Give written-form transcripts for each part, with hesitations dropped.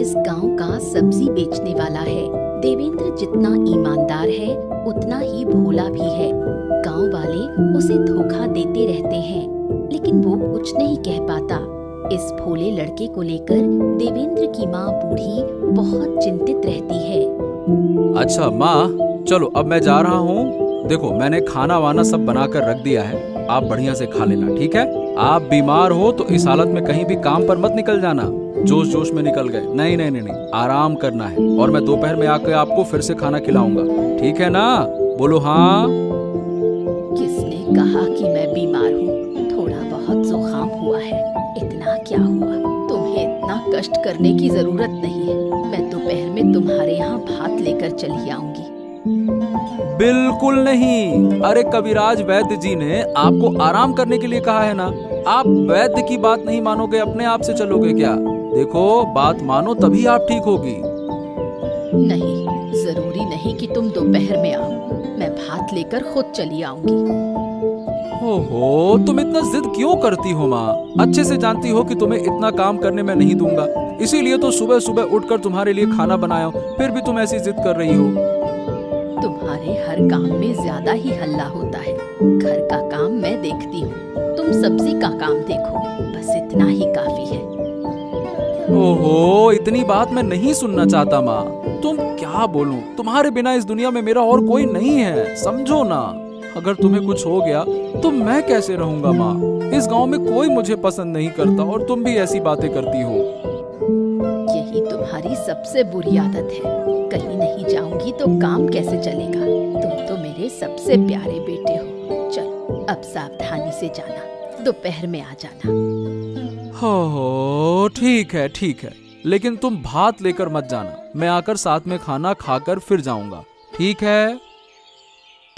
इस गांव का सब्जी बेचने वाला है। देवेंद्र जितना ईमानदार है उतना ही भोला भी है। गांव वाले उसे धोखा देते रहते हैं, लेकिन वो कुछ नहीं कह पाता। इस भोले लड़के को लेकर देवेंद्र की माँ बूढ़ी बहुत चिंतित रहती है। अच्छा माँ, चलो अब मैं जा रहा हूँ। देखो मैंने खाना वाना सब बनाकर रख दिया है, आप बढ़िया से खा लेना, ठीक है? आप बीमार हो तो इस हालत में कहीं भी काम पर मत निकल जाना। जोश जोश में निकल गए, नहीं नहीं नहीं नहीं, आराम करना है। और मैं दोपहर में आकर आपको फिर से खाना खिलाऊंगा, ठीक है ना? बोलो हाँ। किसने कहा कि मैं बीमार हूँ? थोड़ा बहुत जुकाम हुआ है, इतना क्या हुआ? तुम्हें इतना कष्ट करने की जरूरत नहीं है। मैं दोपहर में तुम्हारे यहाँ भात लेकर चली आऊंगी। बिल्कुल नहीं। अरे कविराज वैद्य जी ने आपको आराम करने के लिए कहा है ना। आप वैद्य की बात नहीं मानोगे, अपने आप से चलोगे क्या? देखो बात मानो तभी आप ठीक होगी। नहीं, जरूरी नहीं कि तुम दोपहर में आओ। मैं भात लेकर खुद चली आऊंगी। ओहो, तुम इतना जिद क्यों करती हो माँ? अच्छे से जानती हो कि तुम्हें इतना काम करने में नहीं दूंगा, इसीलिए तो सुबह सुबह उठकर तुम्हारे लिए खाना बनाया हूँ। फिर भी तुम ऐसी जिद कर रही हो। तुम्हारे हर काम में ज्यादा ही हल्ला होता है। घर का काम मैं देखती हूँ, तुम सब्जी का काम देखो, बस इतना ही काफी है। ओहो, इतनी बात मैं नहीं सुनना चाहता माँ। तुम क्या बोलूं? तुम्हारे बिना इस दुनिया में मेरा और कोई नहीं है, समझो ना। अगर तुम्हें कुछ हो गया तो मैं कैसे रहूंगा माँ? इस गांव में कोई मुझे पसंद नहीं करता और तुम भी ऐसी बातें करती हो। यही तुम्हारी सबसे बुरी आदत है। कहीं नहीं जाऊंगी तो काम कैसे चलेगा? तुम तो मेरे सबसे प्यारे बेटे हो। चल अब सावधानी से जाना, दोपहर में आ जाना। हो ठीक है ठीक है, लेकिन तुम भात लेकर मत जाना। मैं आकर साथ में खाना खाकर फिर जाऊंगा, ठीक है?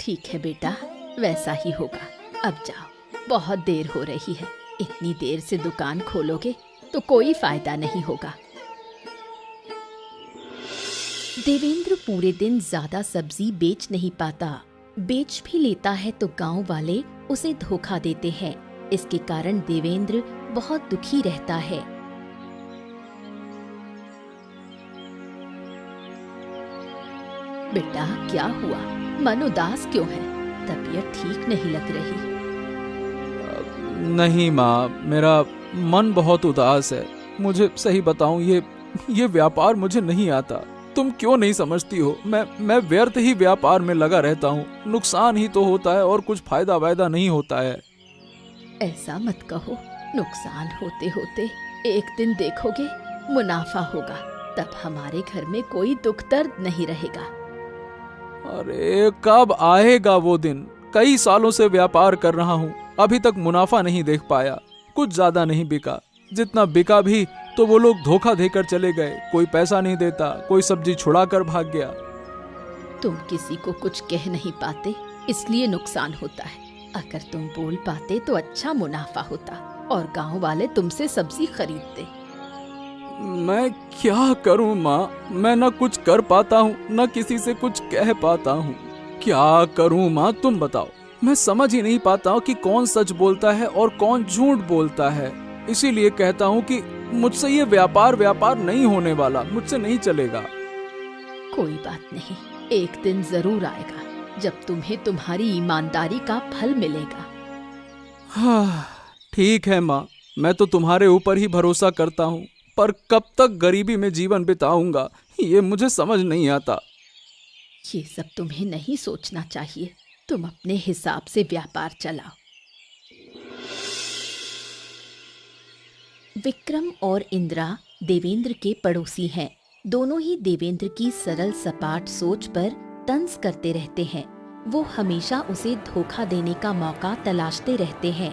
ठीक है बेटा, वैसा ही होगा। अब जाओ, बहुत देर हो रही है। इतनी देर से दुकान खोलोगे तो कोई फायदा नहीं होगा। देवेंद्र पूरे दिन ज्यादा सब्जी बेच नहीं पाता। बेच भी लेता है तो गांव वाले उसे धोखा देते हैं। इसके कारण देवेंद्र बहुत दुखी रहता है। बेटा क्या हुआ? मन उदास क्यों है? तबीयत ठीक नहीं लग रही। नहीं माँ, मेरा मन बहुत उदास है। मुझे सही बताऊं, ये व्यापार मुझे नहीं आता। तुम क्यों नहीं समझती हो? मैं व्यर्थ ही व्यापार में लगा रहता हूँ। नुकसान ही तो होता है और कुछ फायदा वायदा नहीं होता है। ऐसा मत कहो। नुकसान होते होते एक दिन देखोगे मुनाफा होगा। तब हमारे घर में कोई दुख दर्द नहीं रहेगा। अरे कब आएगा वो दिन? कई सालों से व्यापार कर रहा हूँ, अभी तक मुनाफा नहीं देख पाया। कुछ ज्यादा नहीं बिका, जितना बिका भी तो वो लोग धोखा देकर चले गए। कोई पैसा नहीं देता, कोई सब्जी छुड़ा कर भाग गया। तुम किसी को कुछ कह नहीं पाते, इसलिए नुकसान होता है। अगर तुम बोल पाते तो अच्छा मुनाफा होता और गांव वाले तुमसे सब्जी खरीदते। मैं क्या करूं माँ? मैं न कुछ कर पाता हूँ, न किसी से कुछ कह पाता हूँ। क्या करूं माँ, तुम बताओ। मैं समझ ही नहीं पाता हूँ कि कौन सच बोलता है और कौन झूठ बोलता है। इसीलिए कहता हूँ कि मुझसे ये व्यापार नहीं होने वाला, मुझसे नहीं चलेगा। कोई बात नहीं, एक दिन जरूर आएगा जब तुम्हें तुम्हारी ईमानदारी का फल मिलेगा। हाँ ठीक है माँ, मैं तो तुम्हारे ऊपर ही भरोसा करता हूँ, पर कब तक गरीबी में जीवन बिताऊंगा ये मुझे समझ नहीं आता। ये सब तुम्हें नहीं सोचना चाहिए। तुम अपने हिसाब से व्यापार चलाओ। विक्रम और इंदिरा देवेंद्र के पड़ोसी हैं। दोनों ही देवेंद्र की सरल सपाट सोच पर तंज करते रहते हैं। वो हमेशा उसे धोखा देने का मौका तलाशते रहते हैं।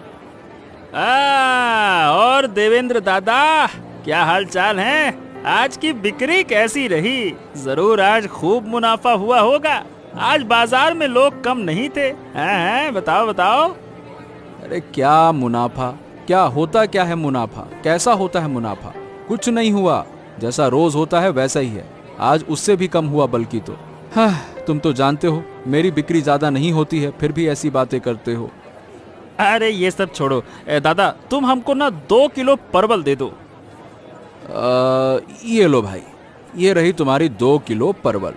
और देवेंद्र दादा, क्या हाल चाल है? आज की बिक्री कैसी रही? जरूर आज खूब मुनाफा हुआ होगा। आज बाजार में लोग कम नहीं थे। हैं बताओ बताओ। अरे क्या मुनाफा? क्या होता क्या है मुनाफा? कैसा होता है मुनाफा? कुछ नहीं हुआ, जैसा रोज होता है वैसा ही है। आज उससे भी कम हुआ बल्कि तो। हाँ, तुम तो जानते हो मेरी बिक्री ज्यादा नहीं होती है, फिर भी ऐसी बातें करते हो। अरे ये सब छोड़ो। दादा तुम हमको ना 2 किलो परवल दे दो। ये लो भाई, ये रही तुम्हारी 2 किलो परवल।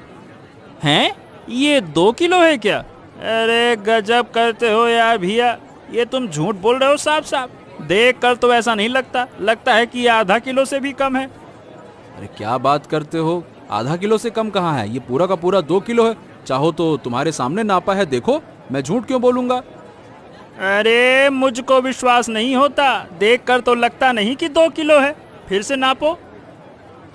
हैं? ये 2 किलो है क्या? अरे गजब करते हो यार भैया, ये तुम झूठ बोल रहे हो साफ साफ। देख कर तो ऐसा नहीं लगता, लगता है कि ये आधा किलो से भी कम है। अरे क्या बात करते हो, आधा किलो से कम कहाँ है, ये पूरा का पूरा 2 किलो है। चाहो तो तुम्हारे सामने नापा है, देखो, मैं झूठ क्यों बोलूंगा। अरे मुझको विश्वास नहीं होता, देख कर तो लगता नहीं कि 2 किलो है। फिर से नापो।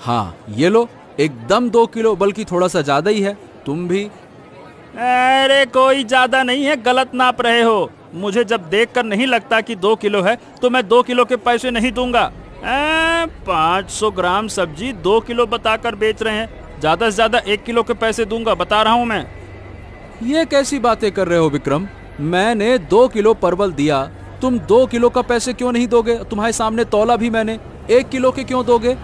हाँ ये लो, एकदम 2 किलो, बल्कि थोड़ा सा ज्यादा ही है। तुम भी। अरे कोई ज्यादा नहीं है, गलत नाप रहे हो। मुझे जब देखकर नहीं लगता कि 2 किलो है तो मैं 2 किलो के पैसे नहीं दूंगा। 500 ग्राम सब्जी 2 किलो बताकर बेच रहे हैं, ज्यादा से ज्यादा 1 किलो के पैसे दूंगा, बता रहा हूं मैं। ये कैसी बातें कर रहे हो विक्रम, मैंने 2 किलो परवल दिया, तुम 2 किलो का पैसे क्यों नहीं दोगे? तुम्हारे सामने तौला भी मैंने, 1 किलो के क्यों दोगे?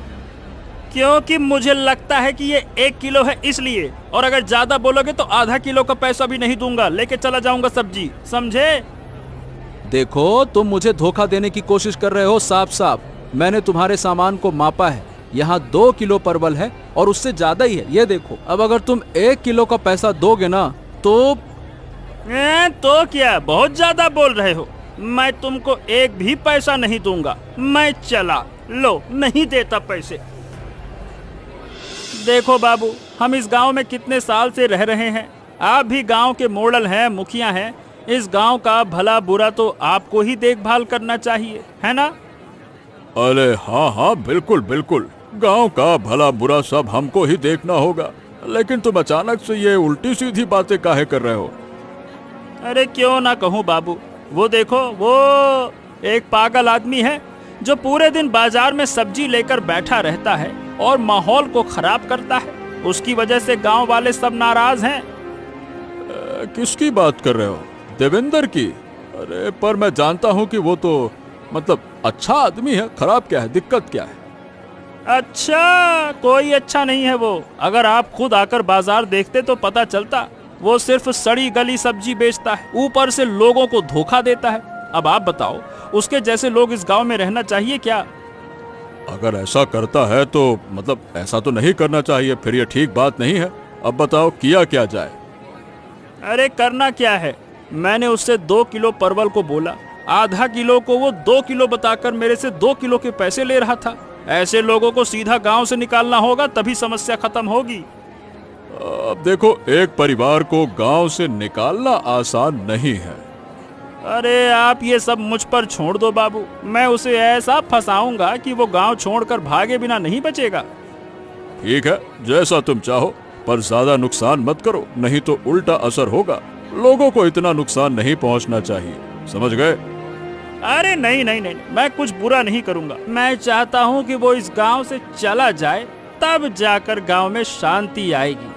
क्योंकि मुझे लगता है कि ये 1 किलो है इसलिए, और अगर ज्यादा बोलोगे तो आधा किलो का पैसा भी नहीं दूंगा, लेके चला जाऊंगा सब्जी, समझे? देखो तुम मुझे धोखा देने की कोशिश कर रहे हो साफ साफ। मैंने तुम्हारे सामान को मापा है, यहाँ 2 किलो परवल है और उससे ज्यादा ही है, ये देखो। अब अगर तुम 1 किलो का पैसा दोगे ना तो क्या बहुत ज्यादा बोल रहे हो? मैं तुमको एक भी पैसा नहीं दूंगा, मैं चला। लो, नहीं देता पैसे। देखो बाबू, हम इस गांव में कितने साल से रह रहे हैं, आप भी गांव के मोड़ल हैं, मुखिया हैं। इस गांव का भला बुरा तो आपको ही देखभाल करना चाहिए, है ना? अरे हाँ हाँ, बिल्कुल बिल्कुल, गांव का भला बुरा सब हमको ही देखना होगा। लेकिन तुम अचानक से ये उल्टी सीधी बातें काहे कर रहे हो? अरे क्यों ना कहूँ बाबू, वो देखो, वो एक पागल आदमी है जो पूरे दिन बाजार में सब्जी लेकर बैठा रहता है और माहौल को खराब करता है। उसकी वजह से गांव वाले सब नाराज हैं। किसकी बात कर रहे हो? देवेंद्र की? अरे पर मैं जानता हूँ कि वो तो मतलब अच्छा आदमी है, खराब क्या है, दिक्कत क्या है? अच्छा, कोई अच्छा नहीं है वो। अगर आप खुद आकर बाजार देखते तो पता चलता। वो सिर्फ सड़ी गली सब्जी बेचता है, ऊपर से लोगों को धोखा देता है। अब आप बताओ, उसके जैसे लोग इस गांव में रहना चाहिए क्या? अगर ऐसा करता है तो मतलब ऐसा तो नहीं करना चाहिए, फिर ये ठीक बात नहीं है। अब बताओ किया क्या जाए? अरे करना क्या है, मैंने उससे 2 किलो परवल को बोला, आधा किलो को वो 2 किलो बताकर मेरे से 2 किलो के पैसे ले रहा था। ऐसे लोगों को सीधा गांव से निकालना होगा, तभी समस्या खत्म होगी। अब देखो, एक परिवार को गांव से निकालना आसान नहीं है। अरे आप ये सब मुझ पर छोड़ दो बाबू, मैं उसे ऐसा फंसाऊंगा कि वो गांव छोड़कर भागे बिना नहीं बचेगा। ठीक है, जैसा तुम चाहो, पर ज्यादा नुकसान मत करो, नहीं तो उल्टा असर होगा। लोगों को इतना नुकसान नहीं पहुंचना चाहिए, समझ गए? अरे नहीं नहीं नहीं, मैं कुछ बुरा नहीं करूंगा। मैं चाहता हूँ कि वो इस गांव से चला जाए, तब जाकर गांव में शांति आएगी।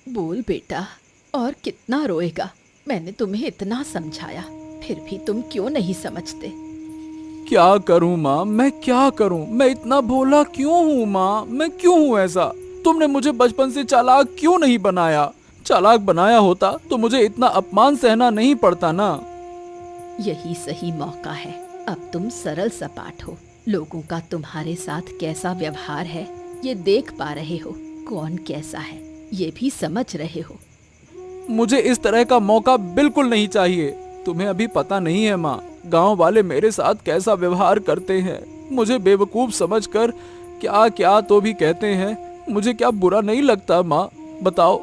बोल बेटा, और कितना रोएगा? मैंने तुम्हें इतना समझाया, फिर भी तुम क्यों नहीं समझते? क्या करूं माँ, मैं क्या करूं? मैं इतना भोला क्यों हूँ माँ? मैं क्यों हूँ ऐसा? तुमने मुझे बचपन से चालाक क्यों नहीं बनाया? चालाक बनाया होता तो मुझे इतना अपमान सहना नहीं पड़ता ना। यही सही मौका है, अब तुम सरल सपाट हो। लोगों का तुम्हारे साथ कैसा व्यवहार है ये देख पा रहे हो, कौन कैसा है ये भी समझ रहे हो। मुझे इस तरह का मौका बिल्कुल नहीं चाहिए। तुम्हें अभी पता नहीं है माँ, गांव वाले मेरे साथ कैसा व्यवहार करते हैं। मुझे बेवकूफ समझकर क्या क्या तो भी कहते हैं। मुझे क्या बुरा नहीं लगता माँ, बताओ?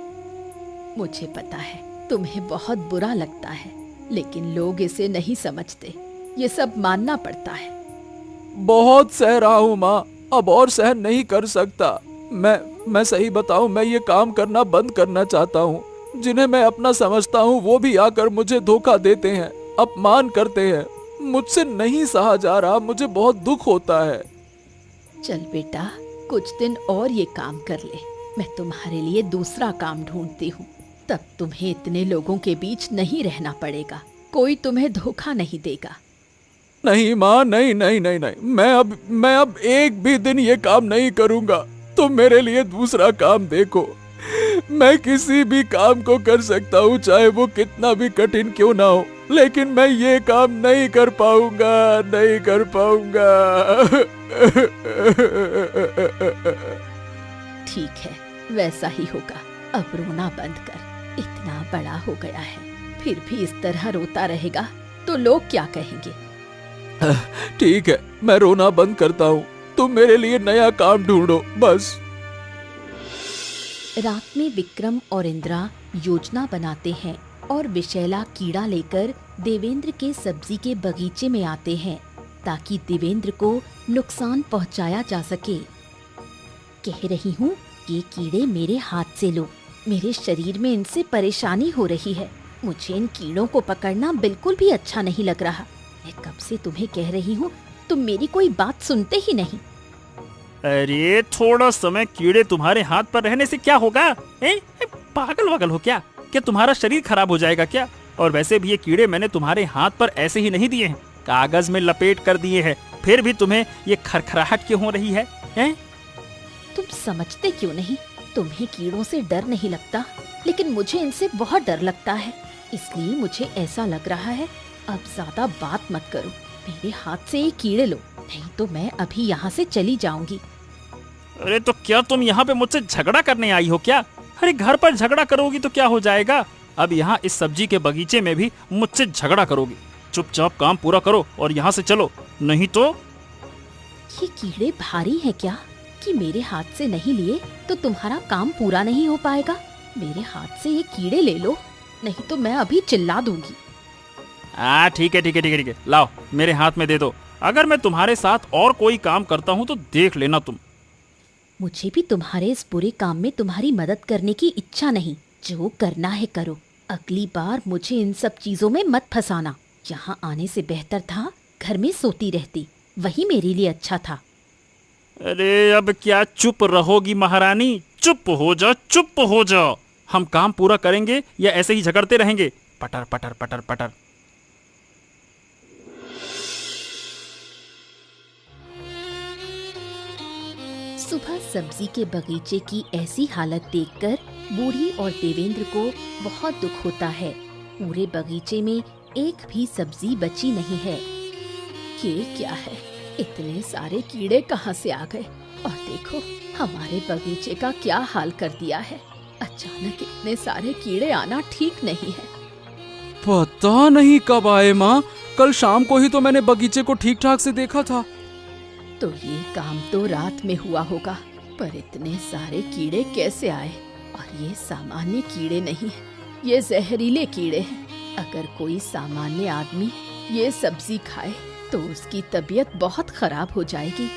मुझे पता है तुम्हें बहुत बुरा लगता है, लेकिन लोग इसे नहीं समझते, ये सब मानना पड़ता है। बहुत सह रहा हूँ माँ, अब और सहन नहीं कर सकता। मैं सही बताऊँ, मैं ये काम करना बंद करना चाहता हूँ। जिन्हें मैं अपना समझता हूँ वो भी आकर मुझे धोखा देते हैं, अपमान करते हैं। मुझसे नहीं सहा जा रहा, मुझे बहुत दुख होता है। चल बेटा, कुछ दिन और ये काम कर ले, मैं तुम्हारे लिए दूसरा काम ढूंढती हूँ। तब तुम्हें इतने लोगों के बीच नहीं रहना पड़ेगा, कोई तुम्हें धोखा नहीं देगा। नहीं माँ, नहीं नहीं नहीं नहीं, मैं अब एक भी दिन ये काम नहीं करूँगा। तुम मेरे लिए दूसरा काम देखो। मैं किसी भी काम को कर सकता हूँ, चाहे वो कितना भी कठिन क्यों ना हो, लेकिन मैं ये काम नहीं कर पाऊंगा, नहीं कर पाऊंगा। ठीक है, वैसा ही होगा। अब रोना बंद कर। इतना बड़ा हो गया है, फिर भी इस तरह रोता रहेगा तो लोग क्या कहेंगे? ठीक है, मैं रोना बंद करता हूँ, तुम मेरे लिए नया काम ढूंढो बस। रात में विक्रम और इंदिरा योजना बनाते हैं और विशैला कीड़ा लेकर देवेंद्र के सब्जी के बगीचे में आते हैं ताकि देवेंद्र को नुकसान पहुंचाया जा सके। कह रही हूँ, ये कीड़े मेरे हाथ से लो, मेरे शरीर में इनसे परेशानी हो रही है। मुझे इन कीड़ों को पकड़ना बिल्कुल भी अच्छा नहीं लग रहा। मैं कब से तुम्हें कह रही हूँ, तुम मेरी कोई बात सुनते ही नहीं। अरे थोड़ा समय कीड़े तुम्हारे हाथ पर रहने से क्या होगा? पागल वागल हो क्या? क्या तुम्हारा शरीर खराब हो जाएगा क्या? और वैसे भी ये कीड़े मैंने तुम्हारे हाथ पर ऐसे ही नहीं दिए हैं, कागज में लपेट कर दिए हैं। फिर भी तुम्हें ये खरखराहट क्यों हो रही है? तुम समझते क्यों नहीं? तुम्हें कीड़ों से डर नहीं लगता, लेकिन मुझे इनसे बहुत डर लगता है। इसलिए मुझे ऐसा लग रहा है, अब ज्यादा बात मत करो, मेरे हाथ से ये कीड़े लो, नहीं तो मैं अभी यहाँ से चली जाऊंगी। अरे तो क्या तुम यहाँ पे मुझसे झगड़ा करने आई हो क्या? अरे घर पर झगड़ा करोगी तो क्या हो जाएगा? अब यहाँ इस सब्जी के बगीचे में भी मुझसे झगड़ा करोगी। चुपचाप काम पूरा करो और यहाँ से चलो, नहीं तो। ये कीड़े भारी हैं क्या कि मेरे हाथ से नहीं लिए तो तुम्हारा काम पूरा नहीं हो पाएगा? मेरे हाथ से ये कीड़े ले लो, नहीं तो मैं अभी चिल्ला दूंगी। ठीक है ठीक है ठीक है ठीक है, लाओ मेरे हाथ में दे दो। अगर मैं तुम्हारे साथ और कोई काम करता हूँ तो देख लेना तुम। मुझे भी तुम्हारे इस बुरे काम में तुम्हारी मदद करने की इच्छा नहीं। जो करना है करो, अगली बार मुझे इन सब चीजों में मत फंसाना। यहाँ आने से बेहतर था घर में सोती रहती, वही मेरे लिए अच्छा था। अरे अब क्या चुप रहोगी महारानी? चुप हो जाओ, चुप हो जाओ। हम काम पूरा करेंगे या ऐसे ही झगड़ते रहेंगे? पटर पटर पटर पटर। सुबह सब्जी के बगीचे की ऐसी हालत देखकर बूढ़ी और देवेंद्र को बहुत दुख होता है। पूरे बगीचे में एक भी सब्जी बची नहीं है। ये क्या है? इतने सारे कीड़े कहाँ से आ गए? और देखो हमारे बगीचे का क्या हाल कर दिया है। अचानक इतने सारे कीड़े आना ठीक नहीं है। पता नहीं कब आए माँ, कल शाम को ही तो मैंने बगीचे को ठीक ठाक से देखा था। तो ये काम तो रात में हुआ होगा, पर इतने सारे कीड़े कैसे आए? और ये सामान्य कीड़े नहीं है, ये जहरीले कीड़े हैं। अगर कोई सामान्य आदमी ये सब्जी खाए तो उसकी तबीयत बहुत खराब हो जाएगी।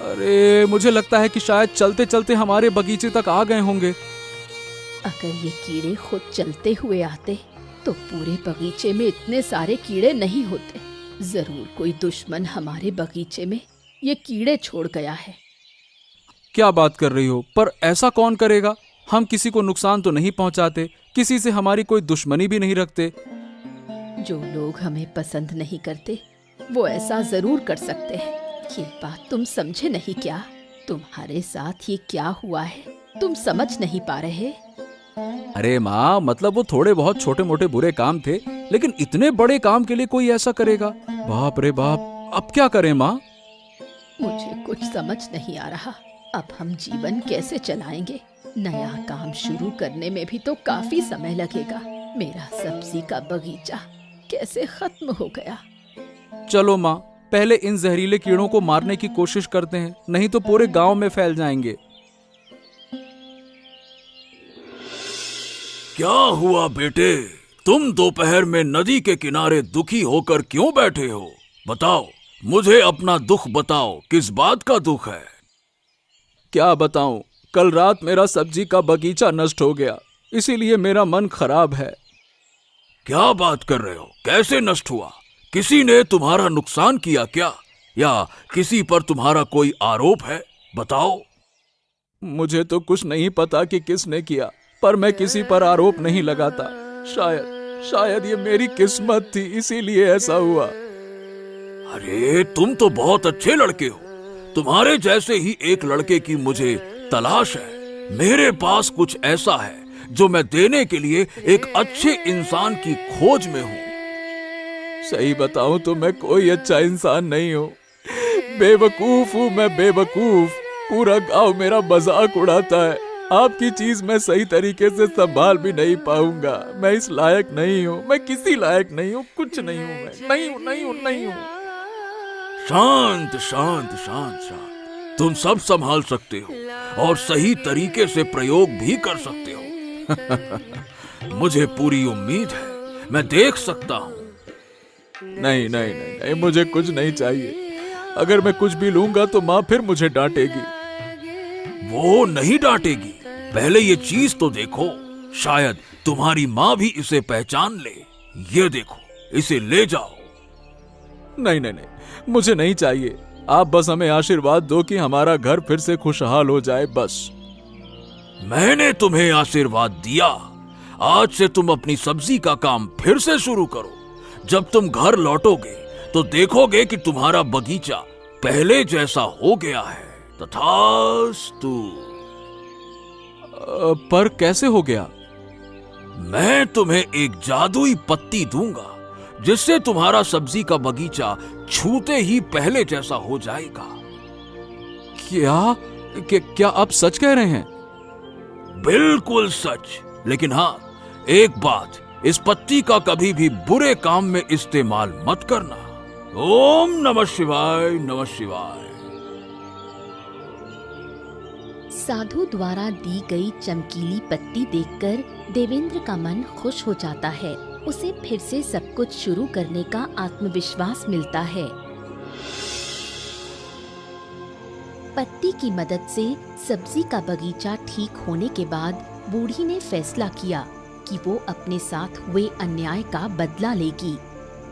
अरे मुझे लगता है कि शायद चलते चलते हमारे बगीचे तक आ गए होंगे। अगर ये कीड़े खुद चलते हुए आते तो पूरे बगीचे में इतने सारे कीड़े नहीं होते। जरूर कोई दुश्मन हमारे बगीचे में ये कीड़े छोड़ गया है। क्या बात कर रही हो? पर ऐसा कौन करेगा? हम किसी को नुकसान तो नहीं पहुंचाते, किसी से हमारी कोई दुश्मनी भी नहीं रखते। जो लोग हमें पसंद नहीं करते वो ऐसा जरूर कर सकते हैं। ये बात तुम समझे नहीं क्या? तुम्हारे साथ ये क्या हुआ है, तुम समझ नहीं पा रहे? अरे माँ, मतलब वो थोड़े बहुत छोटे मोटे बुरे काम थे, लेकिन इतने बड़े काम के लिए कोई ऐसा करेगा? बाप रे बाप, अब क्या करें माँ? मुझे कुछ समझ नहीं आ रहा। अब हम जीवन कैसे चलाएंगे? नया काम शुरू करने में भी तो काफी समय लगेगा। मेरा सब्जी का बगीचा कैसे खत्म हो गया। चलो माँ, पहले इन जहरीले कीड़ों को मारने की कोशिश करते हैं, नहीं तो पूरे गांव में फैल जाएंगे। क्या हुआ बेटे? तुम दोपहर में नदी के किनारे दुखी होकर क्यों बैठे हो? बताओ, मुझे अपना दुख बताओ, किस बात का दुख है? क्या बताऊं, कल रात मेरा सब्जी का बगीचा नष्ट हो गया, इसीलिए मेरा मन खराब है। क्या बात कर रहे हो? कैसे नष्ट हुआ? किसी ने तुम्हारा नुकसान किया क्या? या किसी पर तुम्हारा कोई आरोप है? बताओ। मुझे तो कुछ नहीं पता कि किसने किया, पर मैं किसी पर आरोप नहीं लगाता। शायद ये मेरी किस्मत थी, इसीलिए ऐसा हुआ। अरे तुम तो बहुत अच्छे लड़के हो। तुम्हारे जैसे ही एक लड़के की मुझे तलाश है। मेरे पास कुछ ऐसा है जो मैं देने के लिए एक अच्छे इंसान की खोज में हूँ। सही बताऊं तो मैं कोई अच्छा इंसान नहीं हूँ। बेवकूफ हूँ मैं, बेवकूफ। पूरा गांव मेरा मजाक उड़ाता है। आपकी चीज मैं सही तरीके से संभाल भी नहीं पाऊंगा। मैं इस लायक नहीं हूँ, मैं किसी लायक नहीं हूँ, कुछ नहीं हूँ, मैं नहीं हूँ। शांत शांत शांत शांत। तुम सब संभाल सकते हो और सही तरीके से प्रयोग भी कर सकते हो। मुझे पूरी उम्मीद है, मैं देख सकता हूँ। नहीं नहीं नहीं नहीं, मुझे कुछ नहीं चाहिए। अगर मैं कुछ भी लूंगा तो माँ फिर मुझे डांटेगी। वो नहीं डांटेगी, पहले ये चीज तो देखो, शायद तुम्हारी माँ भी इसे पहचान ले। ये देखो, इसे ले जाओ। नहीं नहीं नहीं, मुझे नहीं चाहिए। आप बस हमें आशीर्वाद दो कि हमारा घर फिर से खुशहाल हो जाए, बस। मैंने तुम्हें आशीर्वाद दिया। आज से तुम अपनी सब्जी का काम फिर से शुरू करो। जब तुम घर लौटोगे तो देखोगे कि तुम्हारा बगीचा पहले जैसा हो गया है। तथास्तु। पर कैसे हो गया? मैं तुम्हें एक जादुई पत्ती दूंगा जिससे तुम्हारा सब्जी का बगीचा छूते ही पहले जैसा हो जाएगा। क्या आप सच कह रहे हैं? बिल्कुल सच। लेकिन हाँ, एक बात, इस पत्ती का कभी भी बुरे काम में इस्तेमाल मत करना। ओम नमः शिवाय, नमः शिवाय। साधु द्वारा दी गई चमकीली पत्ती देखकर देवेंद्र का मन खुश हो जाता है। उसे फिर से सब कुछ शुरू करने का आत्मविश्वास मिलता है। पत्ती की मदद से सब्जी का बगीचा ठीक होने के बाद बूढ़ी ने फैसला किया कि वो अपने साथ हुए अन्याय का बदला लेगी।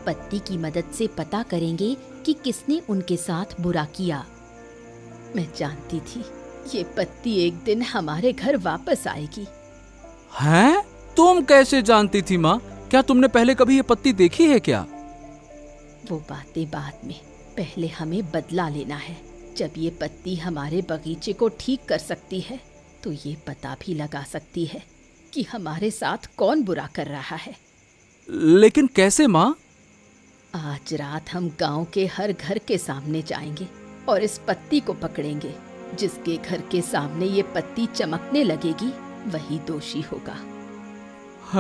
पत्ती की मदद से पता करेंगे कि किसने उनके साथ बुरा किया। मैं जानती थी ये पत्ती एक दिन हमारे घर वापस आएगी। हैं? तुम कैसे जानती थी माँ? क्या तुमने पहले कभी ये पत्ती देखी है क्या? वो बातें बाद में, पहले हमें बदला लेना है। जब ये पत्ती हमारे बगीचे को ठीक कर सकती है तो ये पता भी लगा सकती है कि हमारे साथ कौन बुरा कर रहा है। लेकिन कैसे माँ? आज रात हम गांव के हर घर के सामने जाएंगे और इस पत्ती को पकड़ेंगे। जिसके घर के सामने ये पत्ती चमकने लगेगी वही दोषी होगा।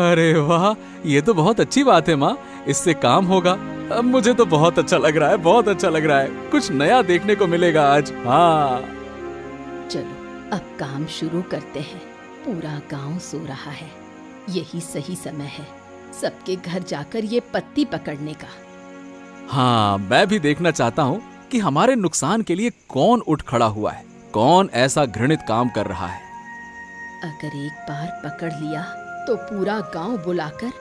अरे वाह, ये तो बहुत अच्छी बात है माँ। इससे काम होगा। अब मुझे तो बहुत अच्छा लग रहा है, बहुत अच्छा लग रहा है। कुछ नया देखने को मिलेगा आज। हाँ, चलो अब काम शुरू करते हैं। पूरा गांव सो रहा है, यही सही समय है सबके घर जाकर ये पत्ती पकड़ने का। हाँ, मैं भी देखना चाहता हूँ कि हमारे नुकसान के लिए कौन उठ खड़ा हुआ है, कौन ऐसा घृणित काम कर रहा है। अगर एक बार पकड़ लिया तो पूरा गांव बुलाकर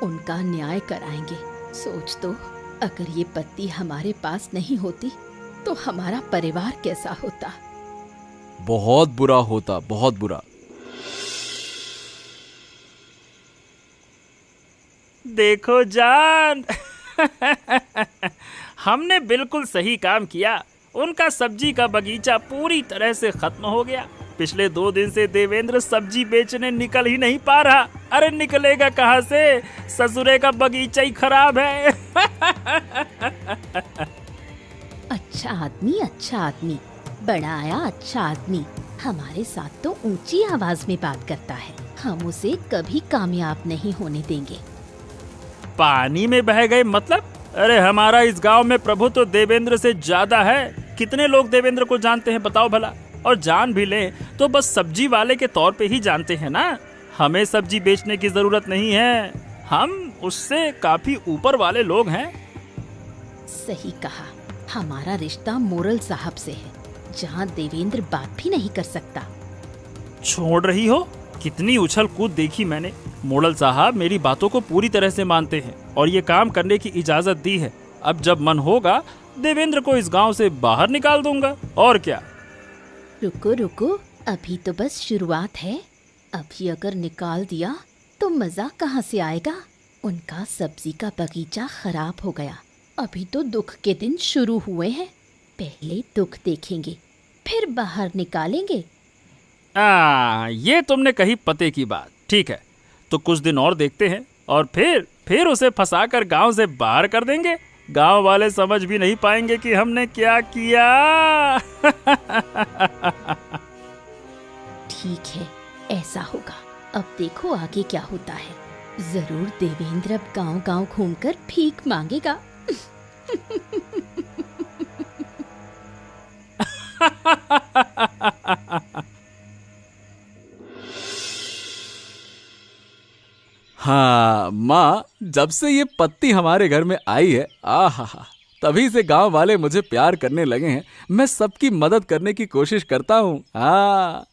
उनका न्याय कराएंगे। सोच तो, अगर ये पत्ती हमारे पास नहीं होती तो हमारा परिवार कैसा होता। बहुत बुरा होता, बहुत बुरा। देखो जान, हमने बिल्कुल सही काम किया। उनका सब्जी का बगीचा पूरी तरह से खत्म हो गया। पिछले 2 दिन से देवेंद्र सब्जी बेचने निकल ही नहीं पा रहा। अरे निकलेगा कहाँ से, ससुरे का बगीचा ही खराब है। अच्छा आदमी, बड़ा आया अच्छा आदमी हमारे साथ तो ऊंची आवाज में बात करता है। हम उसे कभी कामयाब नहीं होने देंगे। पानी में बह गए मतलब? अरे हमारा इस गांव में प्रभु तो देवेंद्र से ज्यादा है। कितने लोग देवेंद्र को जानते हैं बताओ भला? और जान भी लें तो बस सब्जी वाले के तौर पे ही जानते हैं ना। हमें सब्जी बेचने की जरूरत नहीं है, हम उससे काफी ऊपर वाले लोग हैं। सही कहा, हमारा रिश्ता मोरल साहब से है, जहाँ देवेंद्र बात भी नहीं कर सकता। छोड़ रही हो? कितनी उछल कूद देखी मैंने। मोड़ल साहब मेरी बातों को पूरी तरह से मानते हैं और ये काम करने की इजाजत दी है। अब जब मन होगा देवेंद्र को इस गांव से बाहर निकाल दूंगा, और क्या। रुको रुको, अभी तो बस शुरुआत है। अभी अगर निकाल दिया तो मजा कहाँ से आएगा। उनका सब्जी का बगीचा खराब हो गया। अभी तो दुख के दिन शुरू हुए हैं। पहले दुख देखेंगे, फिर बाहर निकालेंगे। ये तुमने कही पते की बात। ठीक है, तो कुछ दिन और देखते हैं और फिर उसे फंसाकर गांव से बाहर कर देंगे। गांव वाले समझ भी नहीं पाएंगे कि हमने क्या किया। ठीक है, ऐसा होगा। अब देखो आगे क्या होता है। जरूर देवेंद्र अब गांव-गांव घूमकर भीख मांगेगा। हाँ माँ, जब से ये पत्ती हमारे घर में आई है, आहा, तभी से गांव वाले मुझे प्यार करने लगे हैं। मैं सबकी मदद करने की कोशिश करता हूँ। हाँ,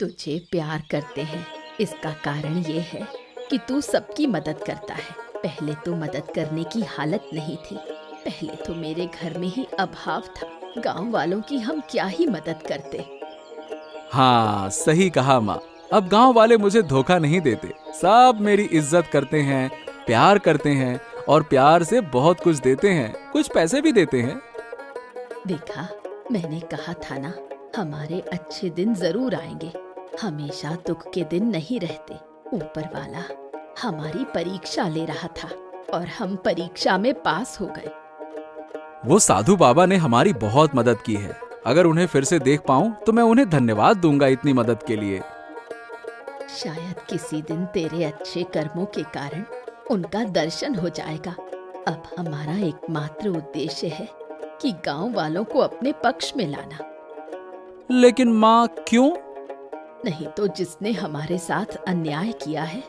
तुझे प्यार करते हैं, इसका कारण ये है कि तू सबकी मदद करता है। पहले तो मदद करने की हालत नहीं थी। पहले तो मेरे घर में ही अभाव था। गांव वालों की हम क्या ही मदद करते। हाँ, सही कहा माँ। अब गांव वाले मुझे धोखा नहीं देते। सब मेरी इज्जत करते हैं, प्यार करते हैं और प्यार से बहुत कुछ देते हैं। कुछ पैसे भी देते हैं। देखा, मैंने कहा था ना, हमारे अच्छे दिन जरूर आएंगे। हमेशा दुख के दिन नहीं रहते। ऊपर वाला हमारी परीक्षा ले रहा था और हम परीक्षा में पास हो गए। वो साधु बाबा ने हमारी बहुत मदद की है। अगर उन्हें फिर से देख पाऊं तो मैं उन्हें धन्यवाद दूंगा इतनी मदद के लिए। शायद किसी दिन तेरे अच्छे कर्मों के कारण उनका दर्शन हो जाएगा। अब हमारा एकमात्र उद्देश्य है कि गांव वालों को अपने पक्ष में लाना। लेकिन माँ, क्यों? नहीं तो जिसने हमारे साथ अन्याय किया है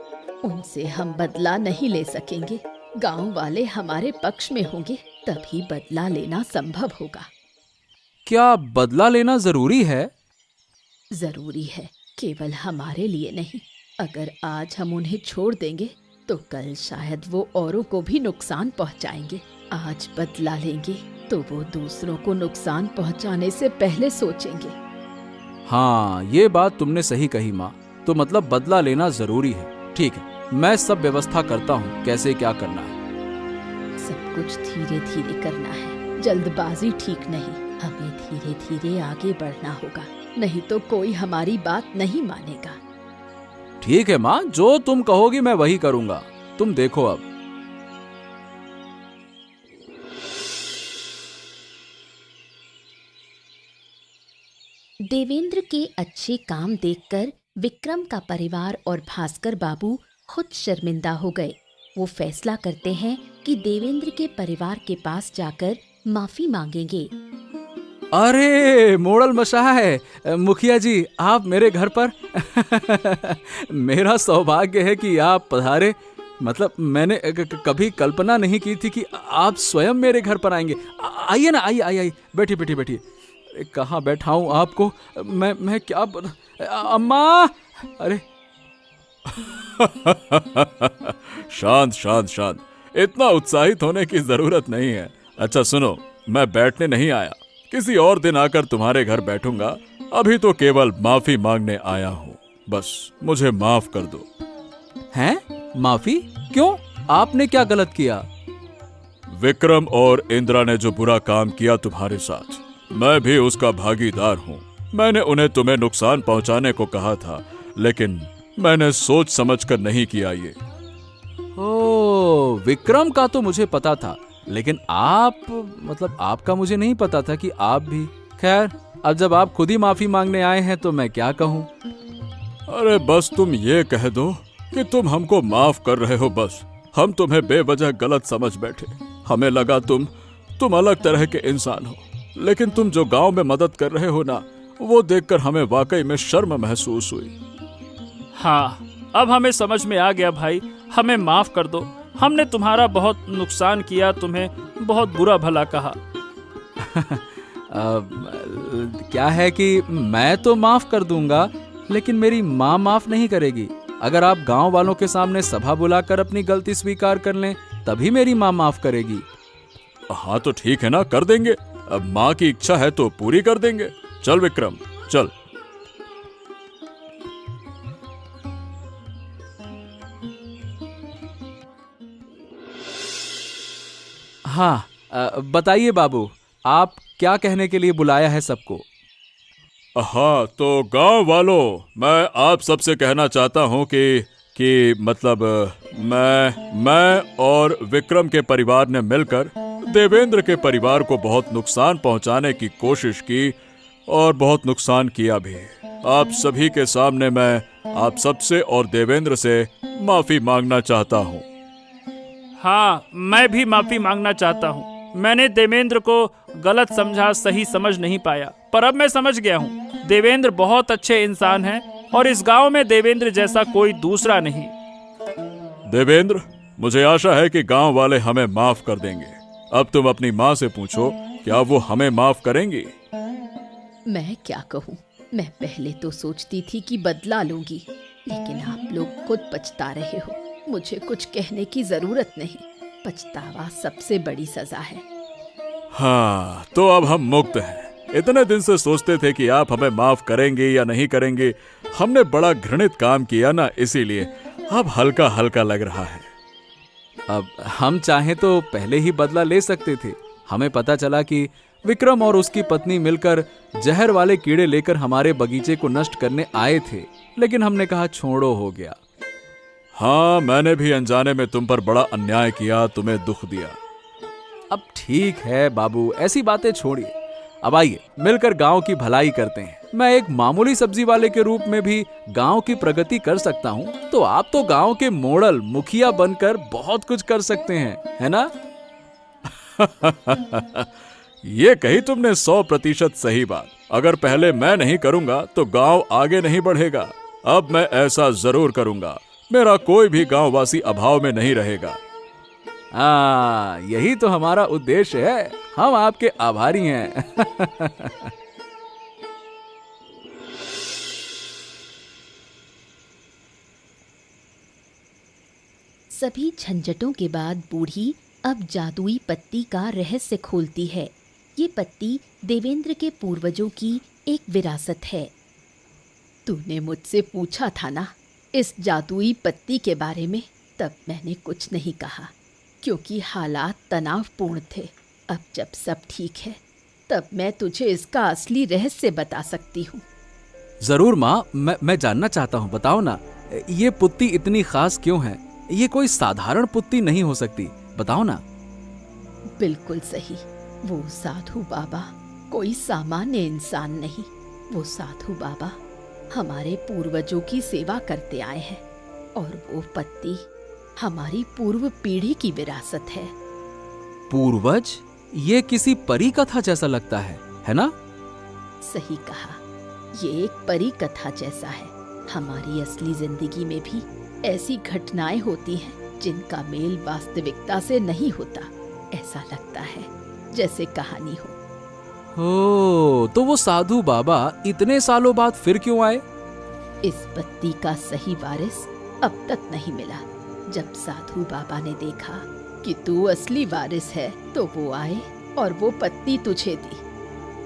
उनसे हम बदला नहीं ले सकेंगे। गांव वाले हमारे पक्ष में होंगे तभी बदला लेना संभव होगा। क्या बदला लेना जरूरी है? जरूरी है, केवल हमारे लिए नहीं। अगर आज हम उन्हें छोड़ देंगे तो कल शायद वो औरों को भी नुकसान पहुंचाएंगे। आज बदला लेंगे तो वो दूसरों को नुकसान पहुंचाने से पहले सोचेंगे। हाँ, ये बात तुमने सही कही माँ। तो मतलब बदला लेना जरूरी है। ठीक है, मैं सब व्यवस्था करता हूँ कैसे क्या करना है। सब कुछ धीरे धीरे करना है, जल्दबाजी ठीक नहीं। हमें धीरे धीरे आगे बढ़ना होगा, नहीं तो कोई हमारी बात नहीं मानेगा। ठीक है माँ, जो तुम कहोगी मैं वही करूंगा। तुम देखो अब। देवेंद्र के अच्छे काम देखकर विक्रम का परिवार और भास्कर बाबू खुद शर्मिंदा हो गए। वो फैसला करते हैं कि देवेंद्र के परिवार के पास जाकर माफी मांगेंगे। अरे मोड़ल मशाह, मुखिया जी, आप मेरे घर पर। मेरा सौभाग्य है कि आप पधारे। मतलब मैंने कभी कल्पना नहीं की थी कि आप स्वयं मेरे घर पर आएंगे। आइए ना, आइए आइए, बैठिए बैठिए बैठिए। कहाँ बैठाऊं आपको? मैं क्या अम्मा, अरे। शांत शांत शांत, इतना उत्साहित होने की जरूरत नहीं है। अच्छा सुनो, मैं बैठने नहीं आया, किसी और दिन आकर तुम्हारे घर बैठूंगा। अभी तो केवल माफी मांगने आया हूँ। बस मुझे माफ कर दो। हैं? माफी? क्यों? आपने क्या गलत किया? विक्रम और इंदिरा ने जो बुरा काम किया तुम्हारे साथ, मैं भी उसका भागीदार हूँ। मैंने उन्हें तुम्हें नुकसान पहुंचाने को कहा था, लेकिन मैंने सोच समझकर नहीं किया ये। ओह, विक्रम का तो मुझे पता था, लेकिन आपका मुझे नहीं पता था कि आप भी। खैर, अब जब आप खुद ही माफी मांगने आए हैं तो मैं क्या कहूँ। अरे बस तुम ये कह दो कि तुम हमको माफ कर रहे हो। बस हम तुम्हें बेवजह गलत समझ बैठे। हमें लगा तुम अलग तरह के इंसान हो, लेकिन तुम जो गांव में मदद कर रहे हो ना, वो देखकर हमें वाकई में शर्म महसूस हुई। हाँ, अब हमें समझ में आ गया भाई, हमें माफ कर दो। हमने तुम्हारा बहुत नुकसान किया, तुम्हें बहुत बुरा भला कहा। क्या है कि मैं तो माफ कर दूंगा, लेकिन मेरी माँ माफ नहीं करेगी। अगर आप गांव वालों के सामने सभा बुलाकर अपनी गलती स्वीकार कर लें, तभी मेरी माँ माफ करेगी। हाँ तो ठीक है ना, कर देंगे। अब माँ की इच्छा है तो पूरी कर देंगे। चल विक्रम, चल। हाँ, बताइए बाबू, आप क्या कहने के लिए बुलाया है सबको? हाँ, तो गांव वालों, मैं आप सबसे कहना चाहता हूँ कि मतलब मैं और विक्रम के परिवार ने मिलकर देवेंद्र के परिवार को बहुत नुकसान पहुंचाने की कोशिश की और बहुत नुकसान किया भी। आप सभी के सामने मैं आप सबसे और देवेंद्र से माफी मांगना चाहता हूँ। हाँ, मैं भी माफी मांगना चाहता हूँ। मैंने देवेंद्र को गलत समझा, सही समझ नहीं पाया, पर अब मैं समझ गया हूँ। देवेंद्र बहुत अच्छे इंसान हैं और इस गांव में देवेंद्र जैसा कोई दूसरा नहीं। देवेंद्र, मुझे आशा है कि गांव वाले हमें माफ कर देंगे। अब तुम अपनी माँ से पूछो, क्या वो हमें माफ करेंगी? मैं क्या कहूँ, मैं पहले तो सोचती थी कि बदला लूंगी, लेकिन आप लोग खुद पछता रहे हो। मुझे कुछ कहने की जरूरत नहीं, पछतावा सबसे बड़ी सजा है। हाँ, तो अब हम मुक्त हैं। इतने दिन से सोचते थे कि आप हमें माफ करेंगे या नहीं करेंगे। हमने बड़ा घृणित काम किया ना, इसीलिए अब हल्का हल्का लग रहा है। अब हम चाहें तो पहले ही बदला ले सकते थे। हमें पता चला कि विक्रम और उसकी पत्नी मिलकर जहर वाले कीड़े लेकर हमारे बगीचे को नष्ट करने आए थे, लेकिन हमने कहा छोड़ो, हो गया। हाँ, मैंने भी अनजाने में तुम पर बड़ा अन्याय किया, तुम्हें दुख दिया। अब ठीक है बाबू, ऐसी बातें छोड़िए। अब आइए मिलकर गांव की भलाई करते हैं। मैं एक मामूली सब्जी वाले के रूप में भी गांव की प्रगति कर सकता हूं, तो आप तो गांव के मॉडल मुखिया बनकर बहुत कुछ कर सकते हैं, है ना? ये कही तुमने 100% सही बात। अगर पहले मैं नहीं करूंगा तो गांव आगे नहीं बढ़ेगा। अब मैं ऐसा जरूर करूंगा। मेरा कोई भी गांववासी अभाव में नहीं रहेगा। यही तो हमारा उद्देश्य है। हम आपके आभारी हैं। सभी झंझटों के बाद बूढ़ी अब जादुई पत्ती का रहस्य खोलती है। ये पत्ती देवेंद्र के पूर्वजों की एक विरासत है। तूने मुझसे पूछा था ना इस जादुई पत्ती के बारे में, तब मैंने कुछ नहीं कहा क्योंकि हालात तनावपूर्ण थे। अब जब सब ठीक है तब मैं तुझे इसका असली रहस्य बता सकती हूँ। जरूर माँ, मैं जानना चाहता हूँ, बताओ ना, ये पुत्ती इतनी खास क्यों है? ये कोई साधारण पुत्ती नहीं हो सकती, बताओ ना। बिल्कुल सही, वो साधु बाबा कोई सामान्य इंसान नहीं। वो साधु बाबा हमारे पूर्वजों की सेवा करते आए हैं और वो पत्ती हमारी पूर्व पीढ़ी की विरासत है। पूर्वज? ये किसी परी कथा जैसा लगता है ना? सही कहा, ये एक परी कथा जैसा है। हमारी असली जिंदगी में भी ऐसी घटनाएं होती हैं जिनका मेल वास्तविकता से नहीं होता। ऐसा लगता है जैसे कहानी हो। तो वो साधु बाबा इतने सालों बाद फिर क्यों आए? इस पत्ती का सही वारिस अब तक नहीं मिला। जब साधु बाबा ने देखा कि तू असली वारिस है तो वो आए और वो पत्ती तुझे दी।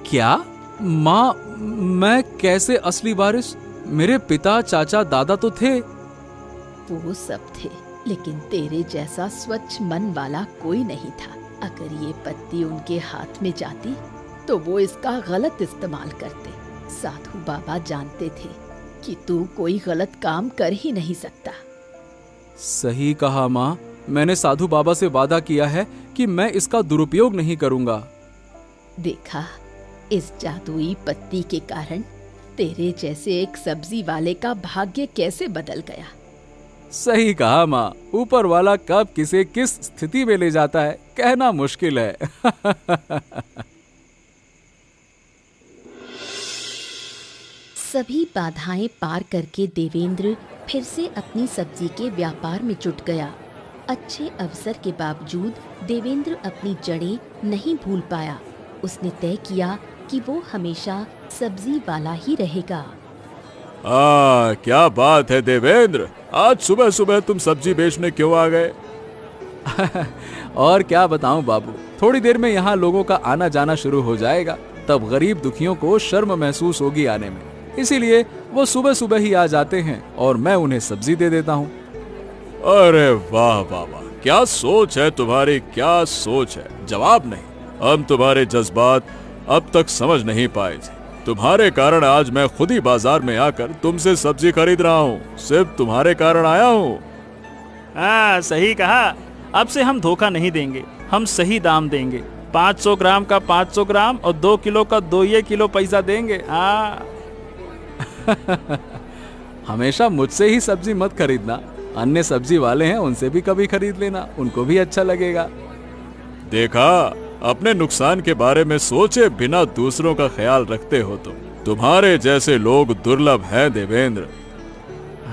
क्या? माँ, मैं कैसे असली वारिस? मेरे पिता, चाचा, दादा तो थे। वो सब थे, लेकिन तेरे जैसा स्वच्छ मन वाला कोई नहीं था। अगर ये पत्ती उनके हाथ में जाती तो वो इसका गलत इस्तेमाल करते। साधु बाबा जानते थे कि तू कोई गलत काम कर ही नहीं सकता। सही कहा माँ, मैंने साधु बाबा से वादा किया है कि मैं इसका दुरुपयोग नहीं करूंगा। देखा, इस जादुई पत्ती के कारण तेरे जैसे एक सब्जी वाले का भाग्य कैसे बदल गया। सही कहा माँ, ऊपर वाला कब किसे किस स्थिति में ले जाता है कहना मुश्किल है। सभी बाधाएं पार करके देवेंद्र फिर से अपनी सब्जी के व्यापार में जुट गया। अच्छे अवसर के बावजूद देवेंद्र अपनी जड़ें नहीं भूल पाया। उसने तय किया कि वो हमेशा सब्जी वाला ही रहेगा। क्या बात है देवेंद्र, आज सुबह सुबह तुम सब्जी बेचने क्यों आ गए? और क्या बताऊं बाबू, थोड़ी देर में यहाँ लोगों का आना जाना शुरू हो जाएगा, तब गरीब दुखियों को शर्म महसूस होगी आने में, इसीलिए वो सुबह सुबह ही आ जाते हैं और मैं उन्हें सब्जी दे देता हूँ। अरे वाह वाह वाह, क्या सोच है तुम्हारी, क्या सोच है। जवाब नहीं, हम तुम्हारे जज्बात अब तक समझ नहीं पाए थे। तुम्हारे कारण आज मैं खुद ही बाजार में आकर तुमसे सब्जी खरीद रहा हूँ। सिर्फ तुम्हारे कारण आया हूँ। हाँ, सही कहा। अब से हम धोखा नहीं देंगे, हम सही दाम देंगे। 500 ग्राम का 500 ग्राम और 2 किलो का 2 किलो पैसा देंगे। हाँ। हमेशा मुझसे ही सब्जी मत खरीदना, अन्य सब्जी वाले हैं उनसे भी कभी खरीद लेना, उनको भी अच्छा लगेगा। देखा, अपने नुकसान के बारे में सोचे बिना दूसरों का ख्याल रखते हो तुम्हारे जैसे लोग दुर्लभ हैं देवेंद्र।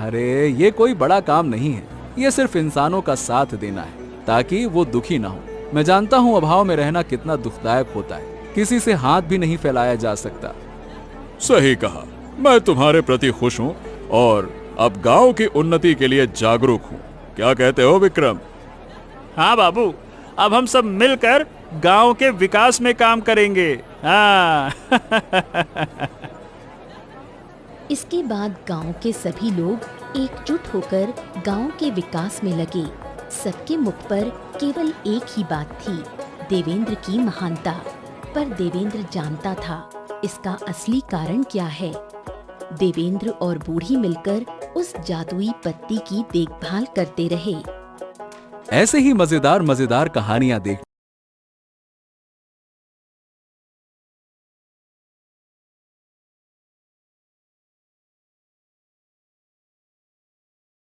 अरे ये कोई बड़ा काम नहीं है, ये सिर्फ इंसानों का साथ देना है ताकि वो दुखी ना हो। मैं जानता हूँ अभाव में रहना कितना दुखदायक होता है, किसी से हाथ भी नहीं फैलाया जा सकता। सही कहा, मैं तुम्हारे प्रति खुश हूँ और अब गांव की उन्नति के लिए जागरूक हूँ। क्या कहते हो विक्रम? हाँ बाबू, अब हम सब मिलकर गांव के विकास में काम करेंगे। हाँ। इसके बाद गांव के सभी लोग एकजुट होकर गांव के विकास में लगे। सबके मुख पर केवल एक ही बात थी, देवेंद्र की महानता। पर देवेंद्र जानता था इसका असली कारण क्या है। देवेंद्र और बूढ़ी मिलकर उस जादुई पत्ती की देखभाल करते रहे। ऐसे ही मजेदार कहानियां देख